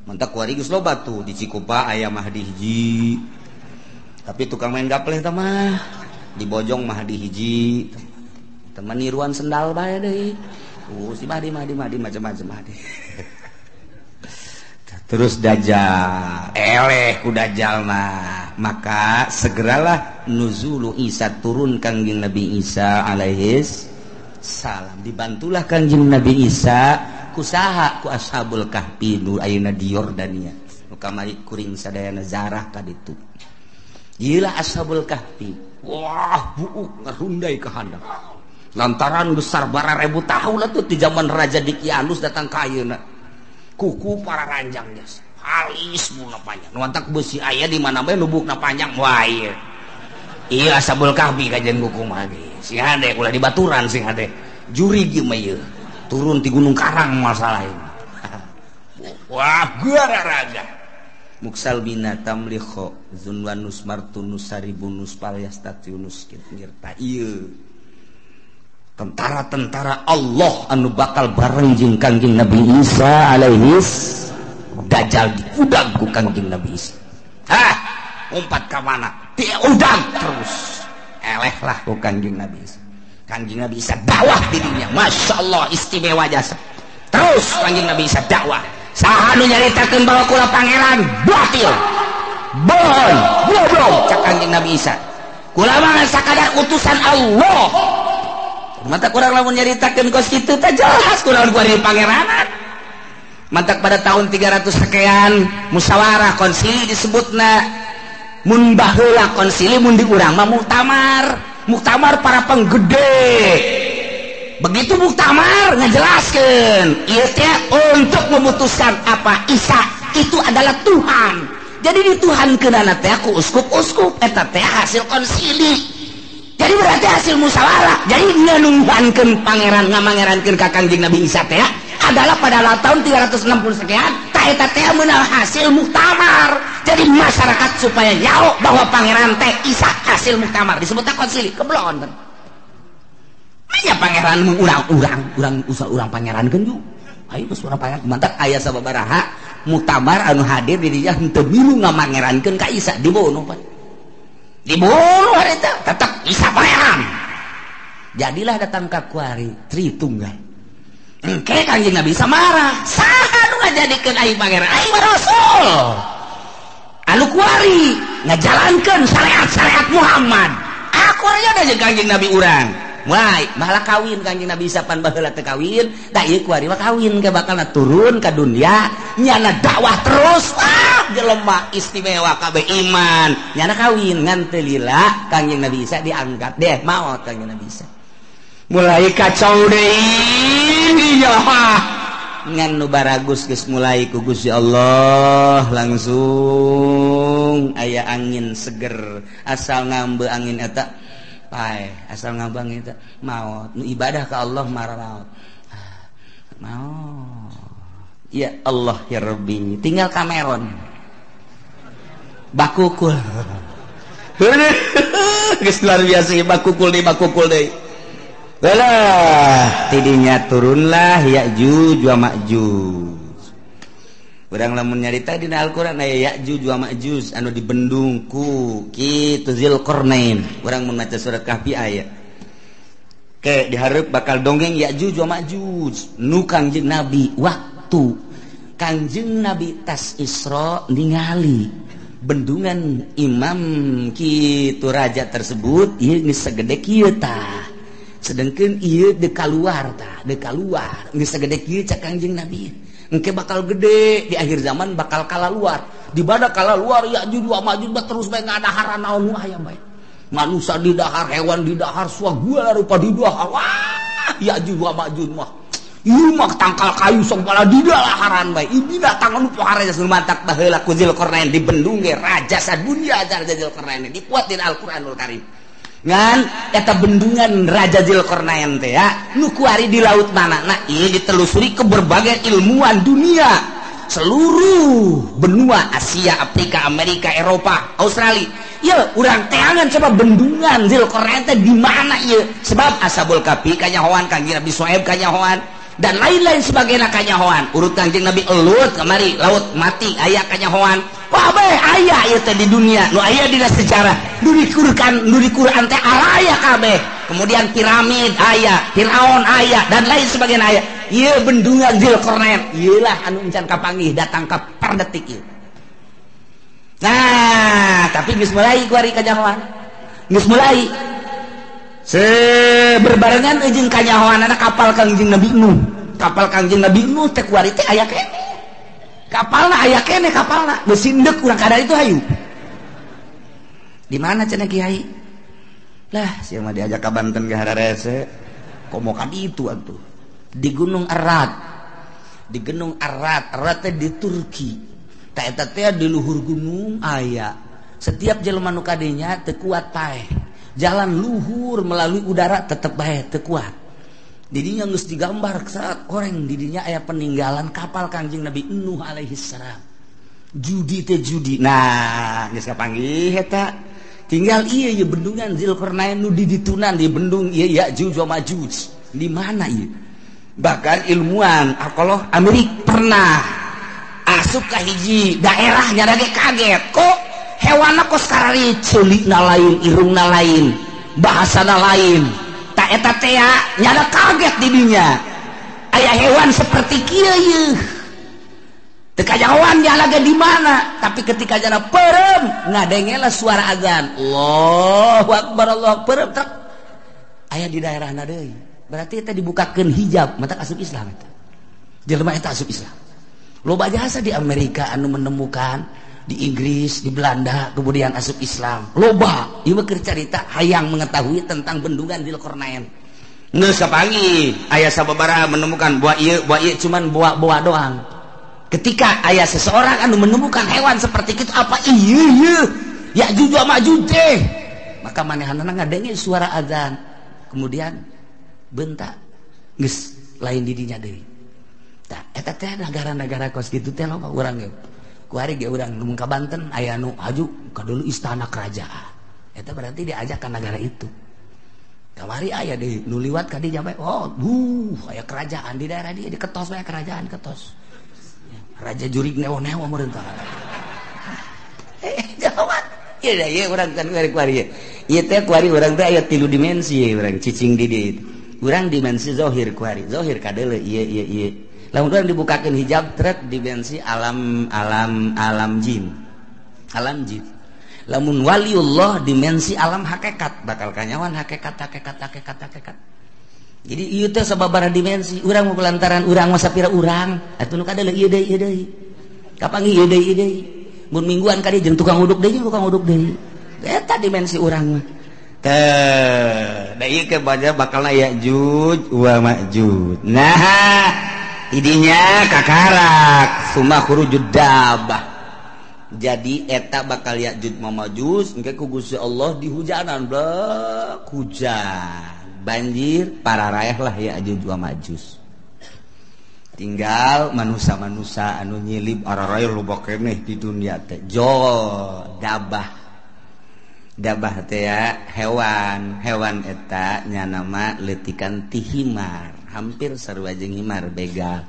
mantak kuari geus loba tuh di Cikupa aya Mahdi hiji tapi tukang main gapleh teh mah di Bojong Mahdi hiji teman niruan sendal bae deui si Mahdi macam-macam Mahdi terus dajjal eleh ku dajjal maka segeralah nuzulu Isa turun kangjeng Nabi Isa alaihis salam dibantulah kangjeng Nabi Isa kusaha ku ashabul kahfi nu ayeuna di Yordania nu kamari kuring sadayana zarah ka ditu ieulah ashabul kahfi buuk ngarundai ka handap lantaran besar bara 1000 tahun atuh ti zaman Raja Dikianus datang ka ayeuna kuku para ranjangnya halis mula panjang nuantak besi aya di mana bae lubukna panjang wah iya ashabul kahfi kajian kuku mah sing hade ulah di baturan sing hade juri ge mah ieu turun di Gunung Karang masalah ini wah gararaga muksal bina tamlikho zunwanus martunus saribunus palyastatiunus ngirta ieu tentara-tentara Allah anu bakal bareng jeung kangjeng Nabi Isa alaihis dajjal diudang ku kangjeng Nabi Isa umpat ka mana diudang terus eleh lah ku kangjeng Nabi Isa kangjeng Nabi Isa dakwah dirinya Masya Allah istimewa jasa terus kangjeng Nabi Isa dakwah saha nu nyaritakeun bahwa kula pangeran batil bohong goblok cak kangjeng Nabi Isa kula mah sakadar utusan Allah mata kurang lamun nyaritakeun kos kitu teh jelas kurang ku ari pangeranan mantak pada tahun 300 sekian musyawarah konsili disebutna mun baheula konsili mun di urang mah muktamar para penggede begitu muktamar ngajelaskeun ieu teh untuk memutuskan apa Isa itu adalah Tuhan jadi dituhankeunana teh ku uskup-uskup eta teh hasil konsili jadi berarti hasil musyawarah jadi nganunghankeun pangeran ngamangerankeun ka kangjeng Nabi Isa teh adalah pada tahun 360 sekian ta eta teh meunang hasil muktamar jadi masyarakat supaya nyaho bahwa pangeran teh Isa hasil muktamar disebutna konsili keblon aya pangeran urang pangerankeun ju ayo geus urang pangeran mantap aya sababaraha mutamar anu hadir di dinya henteu milu ngamangerankeun ka Isa dibunuh Pak. Dibunuh eta tetep Isa pangeran. Jadilah datang ka kuari Tritunggal. Engke Kangjeng Nabi samarah. Saha nu ngajadikeun aing pangeran? Aing mah rasul. Anu kuari ngajalankeun syariat Muhammad. Akhirnya ada jeung Kangjeng Nabi urang. Wai, bahala kawin Kangjeng Nabi Isa pan baheula teu kawin, da ieu kuari mah kawin ke bakalna turun ka dunya, nyana dakwah terus. Jelema istimewa kabeh iman, nyana kawin ngan teu lila Kangjeng Nabi Isa diangkat deh maot Kangjeng Nabi Isa. Mulai kacau deui ya. Ngan nu baragus geus mulai ku Gusti Allah langsung aya angin seger asal ngambe angin eta pae asal ngambe angin eta maot nu ibadah ka Allah marah maot ya Allah ya Rabbi tinggal Cameron bakukul geus luar biasa bakukul deui Belah tidinya turunlah Ya'juj wa Ma'juj. Urang lamun nyarita dina Al-Qur'an aya Ya'juj wa Ma'juj anu dibendung ku kitu Zulkarnain. Urang mun maca surat Kahfi aya. Ke dihareup bakal dongeng Ya'juj wa Ma'juj nu Kangjeng Nabi waktu Kangjeng Nabi tas Isra ningali bendungan imam kitu raja tersebut ieu geus sagede kieu tah. Sedangkan iya dekaluar nggak segede kieu cak Kangjeng Nabi engke bakal gede di akhir zaman bakal kalaluar di bada kalaluar Ya'juj wa Ma'juj terus bae ngadaharan naon wae aya bae manusia di dahar hewan di dahar segala rupa di dahar wah Ya'juj wa Ma'juj mah ieu mah tangkal kayu sok bala di daharan bae ieu datang anu pohara geus mantak baheula ku Zulkarnain di bendung ge raja sadunya raja Zulkarnain dipuat di Al-Qur'anul Karim ngan eta bendungan Raja Zulkarnain teh ya nu kuari di laut manana ieu ditelusuri ke berbagai ilmuwan dunia seluruh benua Asia, Afrika, Amerika, Eropa, Australia. Ya urang teangan coba bendungan Zulkarnain teh di mana ieu sebab Ashabul Kahfi kanyahoan Kangjeng Nabi Syuaib kanyahoan dan lain-lain sebagainya kanyahoan urut Kangjeng Nabi elut kamari laut mati aya kanyahoan wabeh aya ieu teh di dunia nu aya dina sejarah nu di Quran teh aya kabeh kemudian piramid aya Firaun aya dan lain sebagainya aya ieu bendungan Zulkarnain ieulah anu encan kapanggih datang ka per detik ieu. Nah tapi geus mulai kuari kanyahoan geus mulai berbarengan jeung kanyahoanana kapal Kangjeng Nabi Nuh. Kapal Kangjeng Nabi Nuh teh kuari teh aya kene. Kapalna aya kene kapalna. Geus sindek urang kada itu hayu. Di mana cenah Kiai? Lah, sia mah diajak ka Banten ge hararese. Komo ka ditu atuh. Di Gunung Arad. Di Gunung Arad, Arad teh di Turki. Tah eta teh di luhur gunung aya. Setiap jelema nu kadenya teu kuat paeh. Jalan luhur melalui udara tetap baik tekuat didinya geus digambar saat orang didinya aya peninggalan kapal Kangjeng Nabi Nuh alaihi salam judi teh judi nah geus kapanggih eta tinggal ieu ye bendungan Zulkarnain nu diditunan di bendung ieu Ya'juj wa Ma'juj di mana ieu bahkan ilmuwan alkohol Amerika pernah asup ka hiji daerah nya ge kaget kok hewana kos karari ceulikna lain irungna lain bahasana lain tak eta teh nyana kaget di dinya aya hewan seperti kieu yeuh teu kajawan nya lagi di mana tapi ketika jana perem ngadengelah suara azan Allahu akbar Allahu akbar aya di daerahna deui berarti eta dibukakeun hijab mata asup Islam eta jelema eta asup Islam loba jasa di Amerika anu menemukan di Inggris, di Belanda, kemudian asup Islam. Loba, ieu mah keur carita hayang mengetahui tentang bendungan Zulkarnain. Geus kapanggih aya sababaraha menemukan buah ieu cuman buah doang. Ketika aya seseorang anu menemukan hewan seperti itu apa ieu Ya'juj wa Ma'juj teh. Maka manehanna ngadenge suara azan. Kemudian bentak geus lain di dinya deui. Tah eta teh negara-negara kos kitu teh loba urang ge. Kuari ge urang mun ka Banten aya nu haju ka dulu istana kerajaan eta berarti diajak ka negara itu kamari aya di nu liwat ka dinya bae oh aya kerajaan di daerah dia diketos bae kerajaan ketos raja jurig newo-newo meureun tah gawat ieu urang kan kuari ieu teh kuari urang teh aya 3 dimensi urang cicing di dieu urang dimensi zahir kuari zahir kadeuleu ieu lamun urang dibukakeun hijab tret dimensi alam jin lamun waliullah dimensi alam hakikat bakal kanyawan hakikat jadi ieu teh sababaraha dimensi urang mah lantaran urang mah sapira urang atuh nu kadeuleu ieu deui kapanggih ieu deui mun mingguan ka dieu jeung tukang uduk deui eta dimensi urang mah teh da ieu ke bakalna Ya'juj wa Ma'juj nah idinya kakarak summa khurujud dabbah jadi eta bakal Ya'juj wa Ma'juj engke ku Gusti Allah dihujanan blek hujan banjir pararaeh lah Ya'juj wa Ma'juj tinggal manusia-manusia anu nyilib araraya loba keneh di dunia teh dabbah teh ya hewan eta nya nama leutikan ti himar hampir sarua jeung himar begal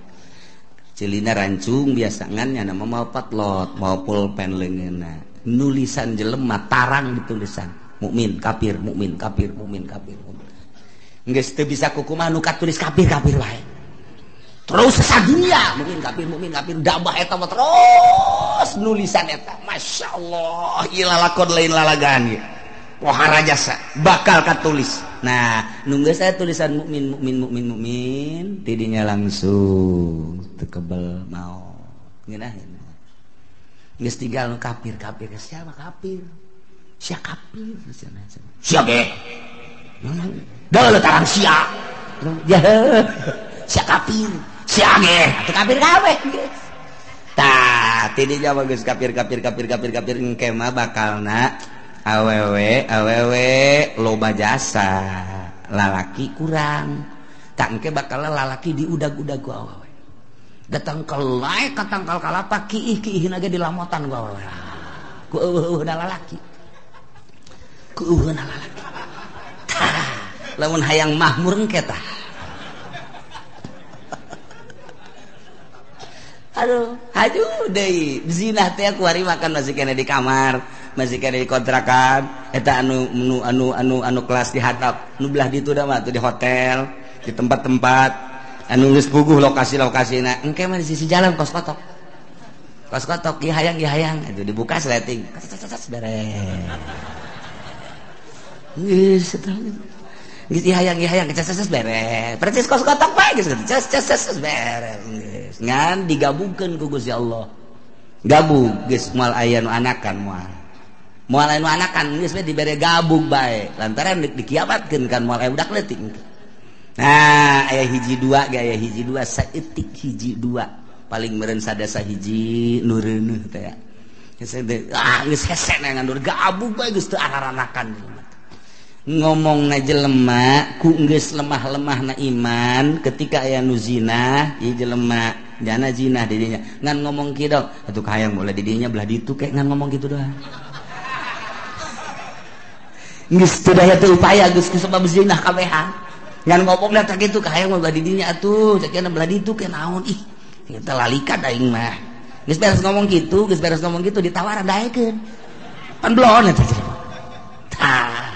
celina rancung biasa ngan nya nama mau patlot mau pulpen leungeunna nulisan jelema tarang ditulisan mukmin kafir geus teu bisa kukumaha nu katulis kafir wae terus sadunya mukmin kafir dabbah eta mah terus nulisan eta masyaallah ieu lalakon lain lalagaan ieu pohara jasa bakal katulis nah nu geus aya tulisan mukmin tidinya langsung teu kebel mau ngeunaheun geus tinggal nu kafir siapa kafir sia ge Dahlah tarang sia. Ya. Sia kafir. Sia ge. Atuh kafir kabeh. Tah, tidinya jawab geus kafir engke mah bakalna awewe loba jasa. Lalaki kurang. Tak engke bakalna lalaki diudag-udag ku awewe. Datang kelai katangkal kalapa kiih-kiihna ge dilamotan ku awewe. Ku eueuhna lalaki. Lamun hayang mahmur engke tah. Aduh, haju deui. Zina teh kuari makan masih kena di kamar, masih kena di kontrakan. Eta anu kelas di hadap, nu belah ditu da mah tuh di hotel, di tempat-tempat anu geus puguh lokasi-lokasina. Engke mah di sisi jalan kos kotok. Kos kotok ieu hayang itu dibuka sleting. Beres. Geus eta. Geus ihayang beres. Percis kos kotok bae geus ces beres. Ngan digabungkeun ku Gusti Allah. Gabung geus moal aya nu anakan moal aya nu anakan geus we dibere gabung bae. Lantaran dikiamatkeun kan moal aya budak leutik. Nah, aya hiji dua ge aya hiji dua saeutik hiji dua. Paling meureun sadasa hiji nu reuneuh teh ya. Geus hese ngandur gabung bae geus teu araranakan. Ngomongna jelema ku geus lemah-lemahna iman ketika aya nu zina ieu jelema jana zina di dinya ngan ngomong kieu dong atuh hayang mulai di dinya belah ditu kek ngan ngomong kitu doang geus teu daya teu upaya geus sebab zina kabehan ngan ngomongna teh kitu hayang belah di dinya atuh cekeuna belah ditu ke naon ih kita lalikan aing mah geus beres ngomong kitu ditawaran daekeun pan blon eta tah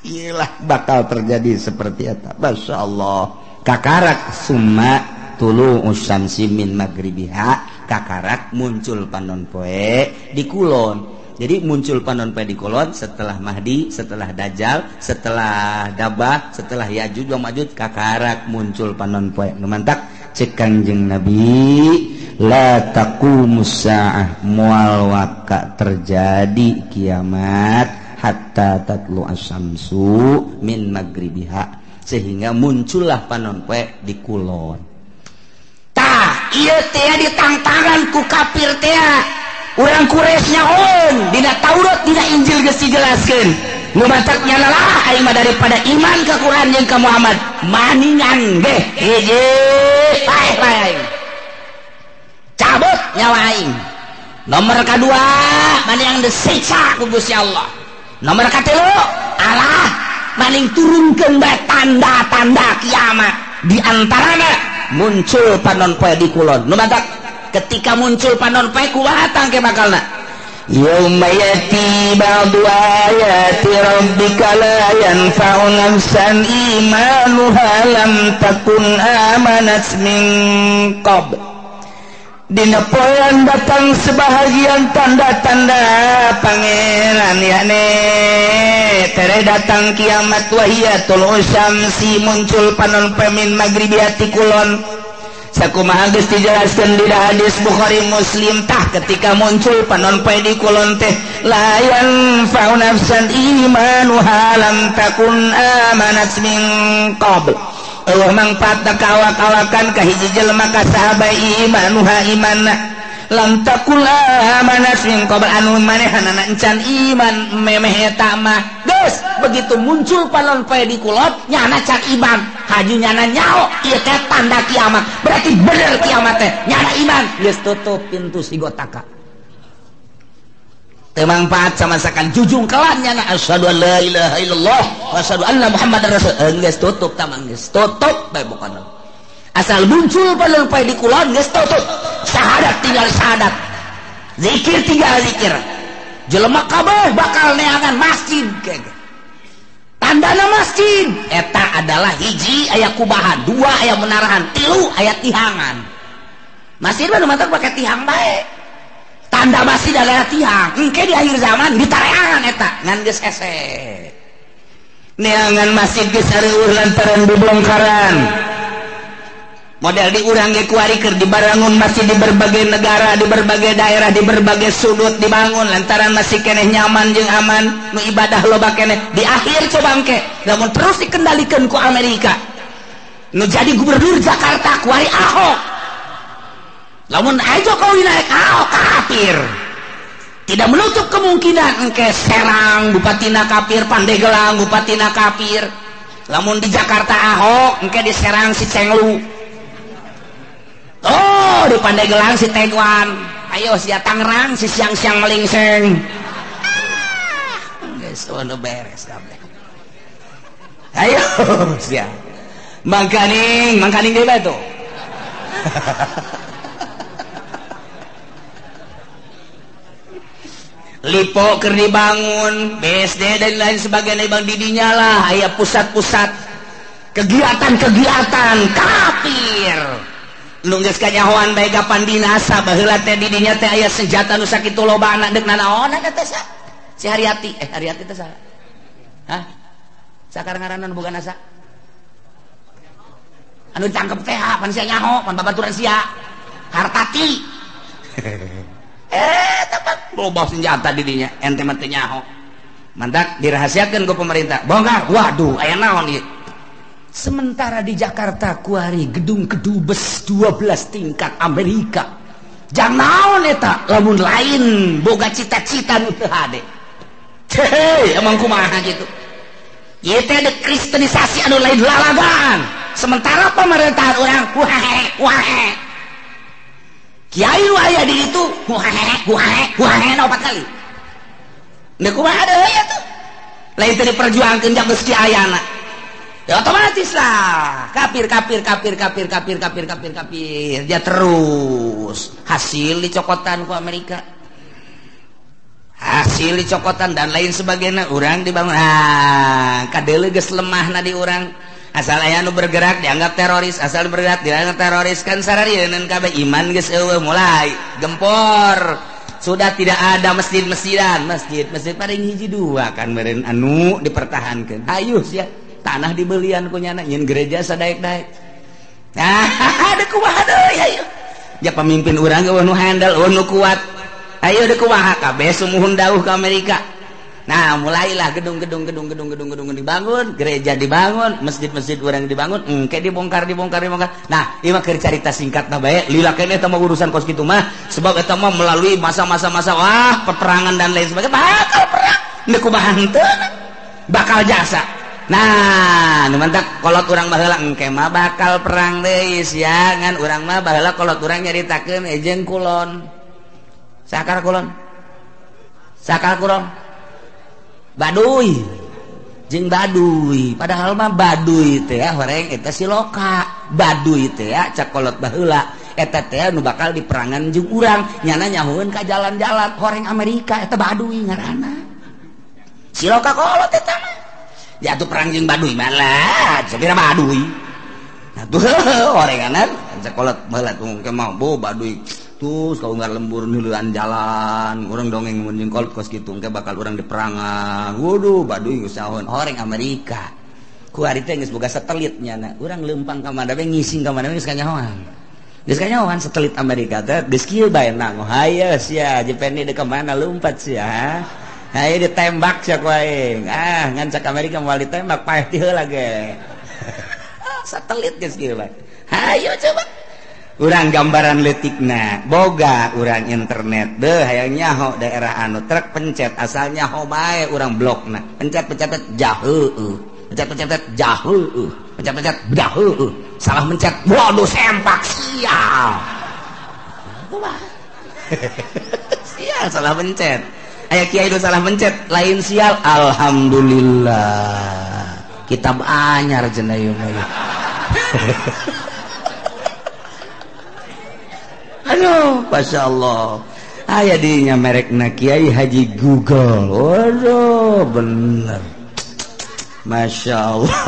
iyalah bakal terjadi seperti itu. Masya Allah. Kakarak summa tulu usyamsi min magribiha. Kakarak muncul panon poe di kulon. Jadi muncul panon poe di kulon setelah Mahdi, setelah Dajjal, setelah Dabbah, setelah Ya'juj wa Ma'juj. Kakarak muncul panon poe. Numantak cek Kanjeng Nabi la taqumus saah moal waka terjadi kiamat hatta tatlu asyamsu min magribiha sehingga muncullah panon poe di kulon. Tah, ieu teh ditangtangan ku kafir teh. Urang Quraisy nyaon dina Taurat dina Injil geus dijelaskeun. Nu matak nyanalah aing mah daripada iman ka Quran jeung ka Muhammad. Maningan ge hiji bae. Cabut nyawa aing. Nomor kedua, maningan disiksa ku Gusti Allah. Nomor katilu Allah maning turunkeun bae tanda-tanda kiamat di antarana muncul panon poe di kulon. Nu matak ketika muncul panon poe kumaha tangke bakalna yauma yati ba'du ayati rabbika la yanfa'u nafsan imanuha lam takun amanat min qabl dina poean datang sebahagian tanda-tanda pangeran yakne tere datang kiamat wahiyatul usyamsi muncul panon pemin maghribiati kulon sakumaha geus dijelaskeun di hadis Bukhari Muslim tah ketika muncul panon poe di kulon teh la yanfa'u nafsan imanuha lam takun amanat min qabl Allah mangpaat kawak-kawakan ka hiji jelema ka sahabat imanuha imanna lam takul amanat min qabl anu manehanana encan iman memeh eta mah geus begitu muncul panon poe di kulot nyana can iman haju nyana nyao ieu teh tanda kiamat berarti bener kiamat teh nyana iman geus tutup pintu sigotaka teu mangpaat samasakan jujung kelan nyana asyhadu an la ilaha illallah wa asyhadu anna muhammadar rasul geus tutup tamang geus tutup bae pokona asal muncul panon poe di kulon geus tutup syahadat tinggal syahadat zikir tinggal zikir jelema kabeh bakal neangan masjid tandana masjid eta adalah hiji aya kubahan dua aya menarahan tilu aya tihangan masjid mah mantak pake tihang bae tanda masjid adalah tihang engke di akhir zaman ditareangan eta ngan geus hese neangan masjid geus areueuh lantaran dibongkaran model di urang ge kuari keur dibangun masjid di berbagai negara di berbagai daerah di berbagai sudut dibangun lantaran masih keneh nyaman jeung aman nu ibadah loba keneh di akhir coba engke namun terus dikendalikan ku Amerika nu jadi gubernur Jakarta kuari Ahok lamun aya Jokowi naik Ahok kafir tidak menutup kemungkinan engke Serang bupatina kafir Pandeglang bupatina kafir lamun di Jakarta Ahok engke di Serang si Cenglu oh di Pandeglang si Tegwan ayo si Tangerang si siang-siang melingseng guys udah beres kabeh ayo sia mangkaning ge bae tuh Lipo keur dibangun BSD dan lain sebagainya bang didinya lah aya pusat-pusat kegiatan-kegiatan kafir nu geus kanyahoan bae gapan dinasa baheula teh di dinya teh aya senjata nu sakitu lobana deuk nanaon eta teh si Haryati Haryati teh saha hah sakar ngaranna nu boga nasa anu ditangkep teh pan sia nyaho pan babaturan sia Hartati tepat loba senjata di dinya ente mah teu nyaho mantak dirahasiakeun ku pemerintah bongkar waduh aya naon ieu sementara di Jakarta kuari gedung kedubes 12 tingkat Amerika jang naon eta lamun lain boga cita-cita nu teu hade teh emang kumaha gitu ieu teh ada kristenisasi anu lain lalagan sementara pemerintahan urang kuhahe kiai nu aya di ditu kuhahe 4 kali nek kumaha deui atuh lain teh diperjuangkeun jang geus kiayana ya otomatis lah kafir dia terus hasil dicokotan ku Amerika hasil dicokotan dan lain sebagainya urang dibangun kadeuleu geus lemahna di urang asal aya nu bergerak dianggap teroris asal bergerak dianggap teroris kan sararieun kabeh iman geus eueuh mulai gempor sudah tidak ada masjid-masjidan masjid paling hiji dua kan meureun anu dipertahankeun ayo sia tanah dibelian ku nyana nyin gereja sadaek-daek ada kumaha deui ayo ya pemimpin urang ge nu handal nu kuat ayo deuk kumaha kabeh sumuhun dawuh ka Amerika nah mulailah gedung-gedung dibangun gereja dibangun masjid-masjid urang dibangun engke dibongkar nah ieu mah keur carita singkatna bae lila keneh eta mah urusan kos kitu mah sebab eta mah melalui masa-masa peperangan dan lain sebagainya bakal perang deuk kumaha henteu bakal jasa. Nah, nu mantak kolot urang baheula engke mah bakal perang deui sia ngan urang mah baheula kolot urang nyaritakeun ejeung kulon. Sakar kulon. Baduy. Jeung baduy. Padahal mah baduy teh horeng eta siloka. Baduy teh cak kolot baheula eta teh nu bakal diperangan jeung urang nyana nyahoeun ka jalan-jalan horeng Amerika eta Baduy ngaranna siloka kolot eta mah ya tuh perang jeung Baduy mah lah sabira Baduy nah tuh horenganan sekolot baheula teh mah Baduy terus kaunggar lembur nuleuan jalan urang dongeng mun jeung kolot kos kitu engke bakal urang diperangan waduh Baduy geus saon horeng Amerika ku ari teh geus boga satelitnya na urang leumpang ka mana we ngising ka mana we geus kanyahoan satelit Amerika teh geus kieu bae nang haye sia jepeni deuk ka mana lompat sia haye ditembak sia ku aing ngan cak Amerika moal ditembak paeh ti heula ge satelit geus kieu bae hayo coba urang gambaran leutikna boga urang internet deuh hayang nyaho daerah anu trek pencet asal nyaho bae urang blokna pencet jaheueuh pencet jaheueuh pencet jaheueuh salah mencet waduh sempak sial sial salah mencet aya kiai nu salah mencet lain sial alhamdulillah kitab anyar cenah ieu mah aduh Masya Allah aya dinya merekna Kiai Haji Google waduh bener Masya Allah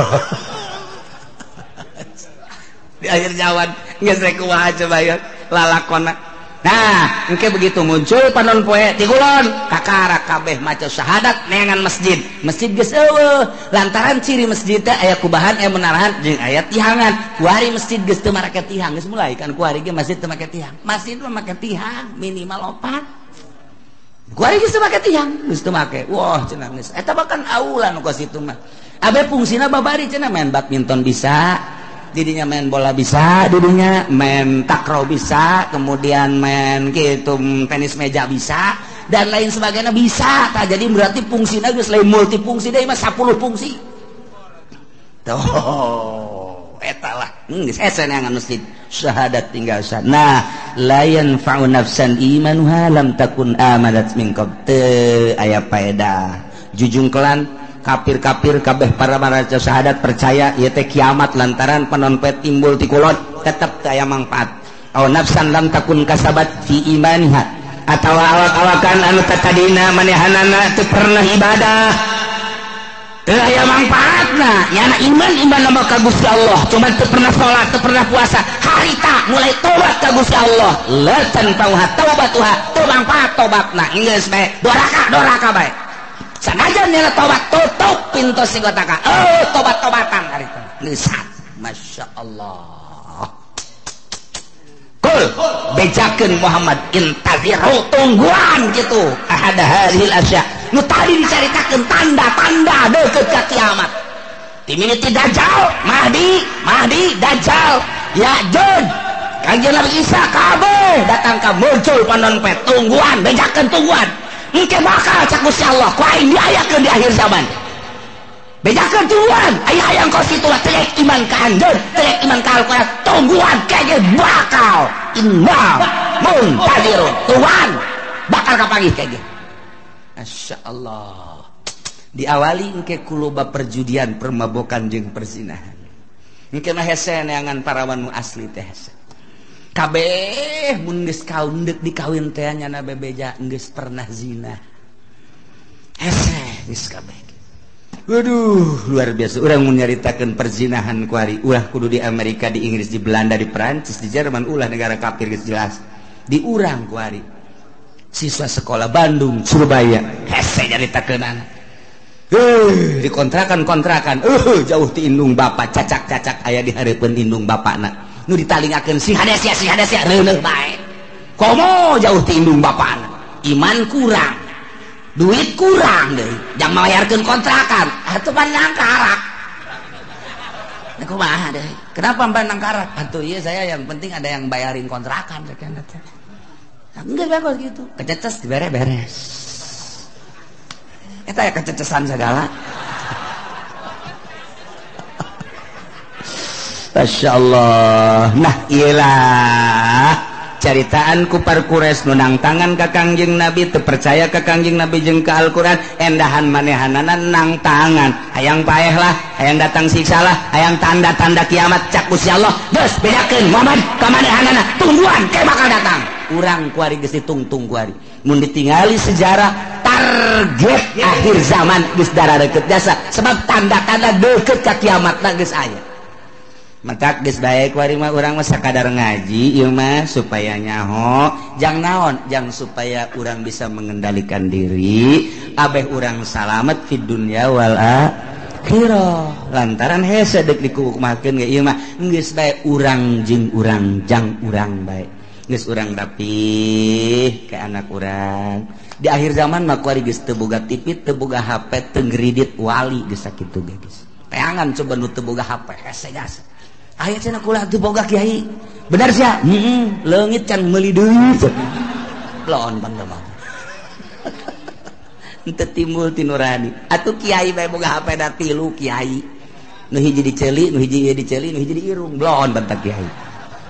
di akhir jawan geus rek kumaha coba ya lalakonna nah engke begitu muncul panon poe ti kulon kakara kabeh maca syahadat neangan masjid geus eueuh lantaran ciri masjid teh aya kubahan aya menarahan jeung aya tihangan kuari masjid geus teu make tihang geus mulai kan kuari ge masjid teu make tihang masjid mah make tihang minimal 4 kuari geus teu make tihang geus teu make wah cenah geus eta bahkan aula nu ka situ mah abe fungsina babari cenah main badminton bisa didinya main bola bisa, didinya main takraw bisa, kemudian main gitu tenis meja bisa, dan lain sebagainya bisa. Nah, jadi berarti fungsinya geus lain multifungsi deui mah 10 fungsi. Tuh, eta lah. Geus esen yang masjid syahadat tinggal syahadat. Nah, la yanfa'u nafsan imanuha lam takun amanat min qabl. Teu aya faedah. Jujungkelan kafir-kafir kabeh para maca syahadat percaya ieu teh kiamat lantaran panonpet timbul ti kulon tetep teu aya mangpaat. Aw nafsan lam takun kasabat fi imaniha atawa awak-awakan anu tadina manehanana teu pernah ibadah teu aya mangpaatna nyana iman nama ka Gusti Allah cuma teu pernah salat teu pernah puasa harita mulai tobat ka Gusti Allah la tanfa'uha taubatuha teu mangpaat tobatna geus bae doraka bae sanajan nyana tobat tutup pintu sigotaka tobat-tobatan hari itu nisat Masya Allah kul bejakeun Muhammad intaziru tungguan gitu ahada hadhil asya nu tadi dicaritakeun tanda-tanda deukeut ka kiamat timimiti dajjal mahdi dajjal ya'juj kanjeng Nabi Isa kabeh datang ka muncul panonpet tungguan bejakeun tungguan engke bakal cak Gusti Allah ku aing diayakeun di akhir zaman bejakeun tungguan aya hayang kos kitu terek iman ka anjeun terek iman ka Al-Qur'an tungguan kege bakal inna muntadirun tuhan bakal kapanggih kege Masya Allah diawali engke kuloba perjudian permabokan jeung perzinahan engke mah hese neangan parawan nu asli teh hese kabeh mun geus kaun deuk dikawin teh nyana bebeja geus pernah zina hese geus kabeh waduh luar biasa urang mun nyaritakeun perzinahan kuari ulah kudu di Amerika di Inggris di Belanda di Perancis di Jerman ulah negara kafir geus jelas di urang kuari siswa sekolah Bandung Surabaya hese nyaritakeunana di kontrakan jauh ti indung bapak cacak aya di hareupeun indung bapakna nu ditalingakeun si hadas ya reuneuh bae komo jauh ti indung bapana iman kurang duit kurang deui jang malayarkeun kontrakan atuh pan nangkarak nah kumaha deui kenapa pan nangkarak atuh ieu saya yang penting ada yang bayarin kontrakan cenah teh enggak bagus gitu kececes dibere-beres eta ya kececesan segala Masya Allah nah iyalah caritaan ku parkures nunang tangan ka Kangjeng Nabi teu percaya ka Kangjeng Nabi jeung ka Al-Qur'an endahan manehanana nang tangan hayang paeh lah hayang datang siksa lah hayang tanda-tanda kiamat cak Gusti Allah geus bedakeun Muhammad ka manehanana tungguan ke bakal datang urang kuari geus ditungtung kuari mun ditingali sejarah target akhir zaman geus darareukeut jasa sebab tanda-tanda deukeut ka kiamatna geus aya maka geus bae kuari mah urang mah sakadar ngaji ieu mah supaya nyaho jang naon jang supaya urang bisa mengendalikan diri abeh urang salamet fid dunya wal akhirah lantaran hese deuk dikukumakeun ge ieu mah geus bae urang jeung urang jang urang bae geus urang rapih ke anak urang di akhir zaman mah kuari geus teu boga TV teu boga HP teu ngridit wali geus sakitu ge geus teangan coba nu teu boga HP hese jasa aya cenah kula teu boga kiai benar sia leungit can meuli deui laon pantemah henteu timbul ti nurani atuh kiai bae boga HP da 3 kiai nu hiji diceuli nu hiji diceuli nu hiji diirung laon bantah kiai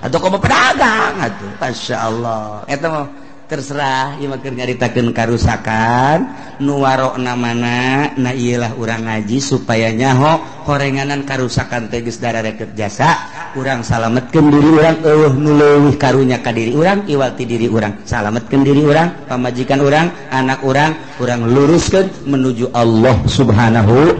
atuh komo pedagang atuh masyaallah eta mah terserah ieu mah keur nyaritakeun karusakan nu warokna mana na ieulah urang ngaji supaya nyaho horenganan karusakan teh geus darareukeut jasa urang salametkeun diri urang eueuh nu leuwih karunya ka diri urang iwal ti diri urang salametkeun diri urang pamajikan urang anak urang luruskeun menuju Allah Subhanahu